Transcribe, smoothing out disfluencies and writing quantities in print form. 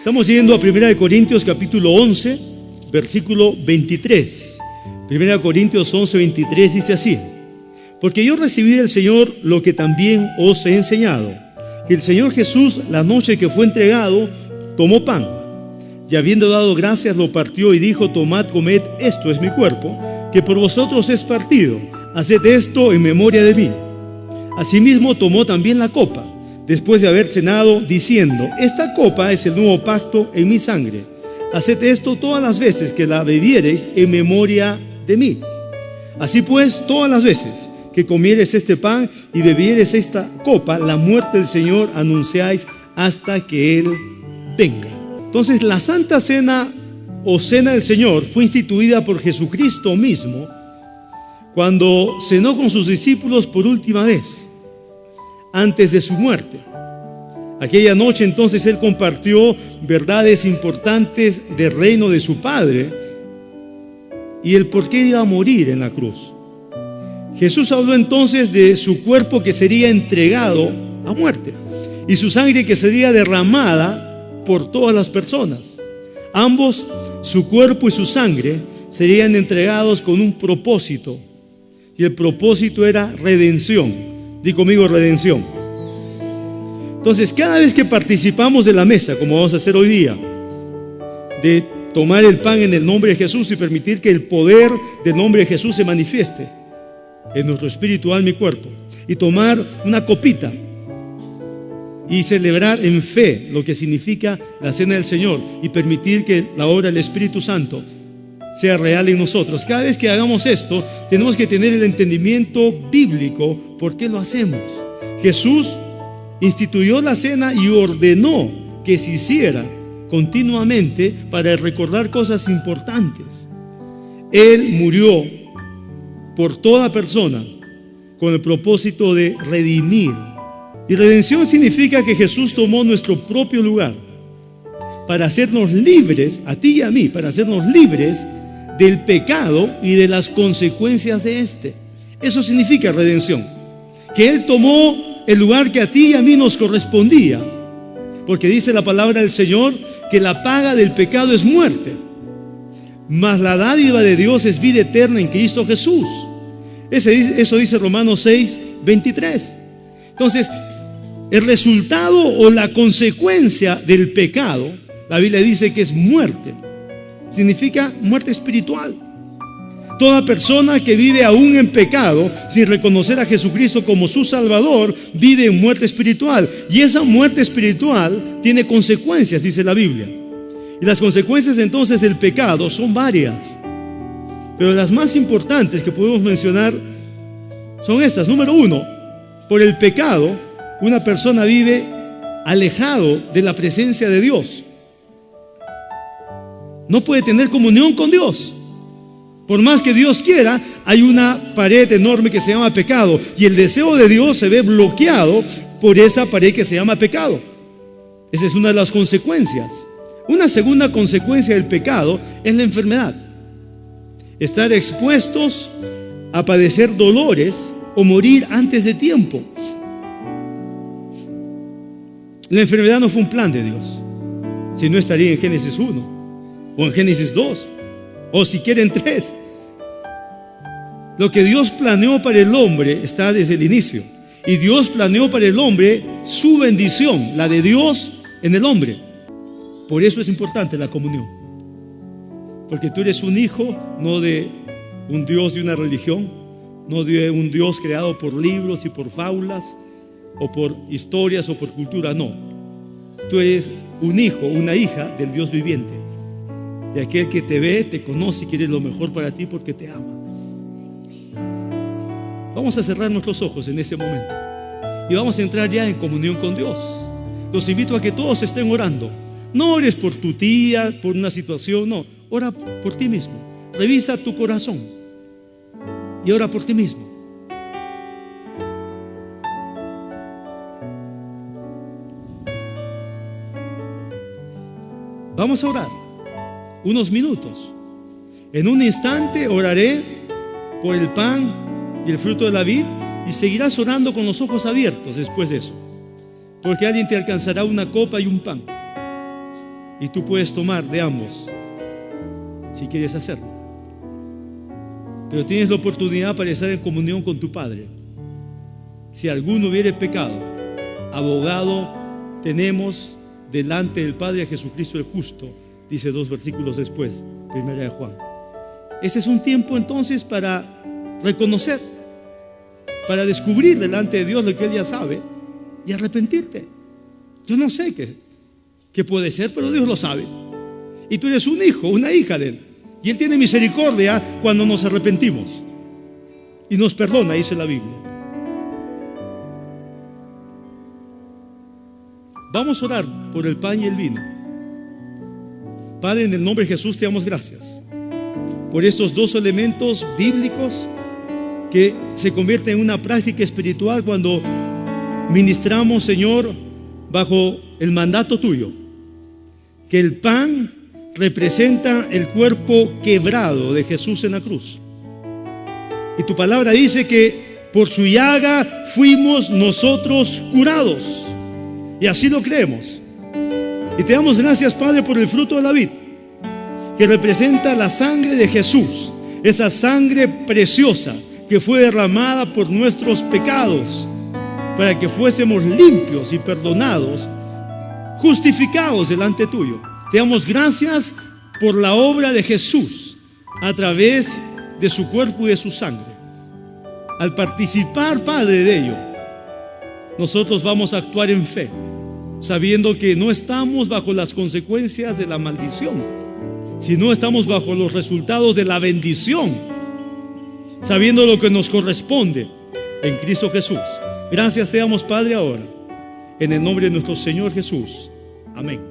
Estamos yendo a 1 Corintios capítulo 11, versículo 23. 1 Corintios 11, 23 dice así: porque yo recibí del Señor lo que también os he enseñado, que el Señor Jesús, la noche que fue entregado, tomó pan, y habiendo dado gracias lo partió y dijo: tomad, comed, esto es mi cuerpo, que por vosotros es partido, haced esto en memoria de mí. Asimismo tomó también la copa, después de haber cenado, diciendo: esta copa es el nuevo pacto en mi sangre, haced esto todas las veces que la bebiereis en memoria de mí. Así pues, todas las veces que comieres este pan y bebieres esta copa, la muerte del Señor anunciáis hasta que Él venga. Entonces, la Santa Cena o Cena del Señor fue instituida por Jesucristo mismo cuando cenó con sus discípulos por última vez, antes de su muerte. Aquella noche entonces Él compartió verdades importantes del reino de su Padre y el por qué iba a morir en la cruz. Jesús habló entonces de su cuerpo que sería entregado a muerte y su sangre que sería derramada por todas las personas. Ambos, su cuerpo y su sangre, serían entregados con un propósito, y el propósito era redención. Di conmigo: redención. Entonces, cada vez que participamos de la mesa, como vamos a hacer hoy día, de tomar el pan en el nombre de Jesús y permitir que el poder del nombre de Jesús se manifieste en nuestro espíritu, alma y cuerpo, y tomar una copita y celebrar en fe lo que significa la cena del Señor y permitir que la obra del Espíritu Santo sea real en nosotros. Cada vez que hagamos esto, tenemos que tener el entendimiento bíblico por qué lo hacemos. Jesús instituyó la cena y ordenó que se hiciera continuamente para recordar cosas importantes. Él murió por toda persona con el propósito de redimir. Y redención significa que Jesús tomó nuestro propio lugar para hacernos libres, a ti y a mí, para hacernos libres del pecado y de las consecuencias de este. Eso significa redención, que Él tomó el lugar que a ti y a mí nos correspondía, porque dice la palabra del Señor que la paga del pecado es muerte, mas la dádiva de Dios es vida eterna en Cristo Jesús. Eso dice Romanos 6, 23. Entonces, el resultado o la consecuencia del pecado, la Biblia dice que es muerte. Significa muerte espiritual. Toda persona que vive aún en pecado, sin reconocer a Jesucristo como su Salvador, vive en muerte espiritual. Y esa muerte espiritual tiene consecuencias, dice la Biblia. Y las consecuencias entonces del pecado son varias, pero las más importantes que podemos mencionar son estas. Número 1, por el pecado, una persona vive alejado de la presencia de Dios. No puede tener comunión con Dios. Por más que Dios quiera, hay una pared enorme que se llama pecado, y el deseo de Dios se ve bloqueado por esa pared que se llama pecado. Esa es una de las consecuencias. Una segunda consecuencia del pecado es la enfermedad. Estar expuestos a padecer dolores o morir antes de tiempo. La enfermedad no fue un plan de Dios, si no estaría en Génesis 1 o en Génesis 2 o si quieren 3. Lo que Dios planeó para el hombre está desde el inicio, y Dios planeó para el hombre su bendición, la de Dios en el hombre. Por eso es importante la comunión, porque tú eres un hijo no de un Dios de una religión, no de un Dios creado por libros y por fábulas o por historias o por cultura. No, tú eres un hijo, una hija del Dios viviente, de aquel que te ve, te conoce y quiere lo mejor para ti porque te ama. Vamos a cerrar nuestros ojos en ese momento y vamos a entrar ya en comunión con Dios. Los invito a que todos estén orando. No ores por tu tía, por una situación, no, ora por ti mismo. Revisa tu corazón y ora por ti mismo. Vamos a orar unos minutos. En un instante oraré por el pan y el fruto de la vid, y seguirás orando con los ojos abiertos después de eso, porque alguien te alcanzará una copa y un pan. y tú puedes tomar de ambos si quieres hacerlo. Pero tienes la oportunidad para estar en comunión con tu Padre. Si alguno hubiere pecado, abogado tenemos delante del Padre a Jesucristo el justo, dice 2 versículos después, 1 de Juan. Ese es un tiempo entonces para reconocer, para descubrir delante de Dios lo que Él ya sabe y arrepentirte. Yo no sé qué puede ser, pero Dios lo sabe. Y tú eres un hijo, una hija de Él. Y Él tiene misericordia cuando nos arrepentimos. Y nos perdona, dice la Biblia. Vamos a orar por el pan y el vino. Padre, en el nombre de Jesús te damos gracias por estos dos elementos bíblicos que se convierten en una práctica espiritual cuando ministramos, Señor, bajo el mandato tuyo. Que el pan representa el cuerpo quebrado de Jesús en la cruz. Y tu palabra dice que por su llaga fuimos nosotros curados. Y así lo creemos. Y te damos gracias, Padre, por el fruto de la vid, que representa la sangre de Jesús, esa sangre preciosa que fue derramada por nuestros pecados, para que fuésemos limpios y perdonados, justificados delante tuyo. Te damos gracias por la obra de Jesús a través de su cuerpo y de su sangre. Al participar, Padre, de ello, nosotros vamos a actuar en fe, sabiendo que no estamos bajo las consecuencias de la maldición, sino estamos bajo los resultados de la bendición, sabiendo lo que nos corresponde en Cristo Jesús. Gracias te damos, Padre, ahora, en el nombre de nuestro Señor Jesús. Amén.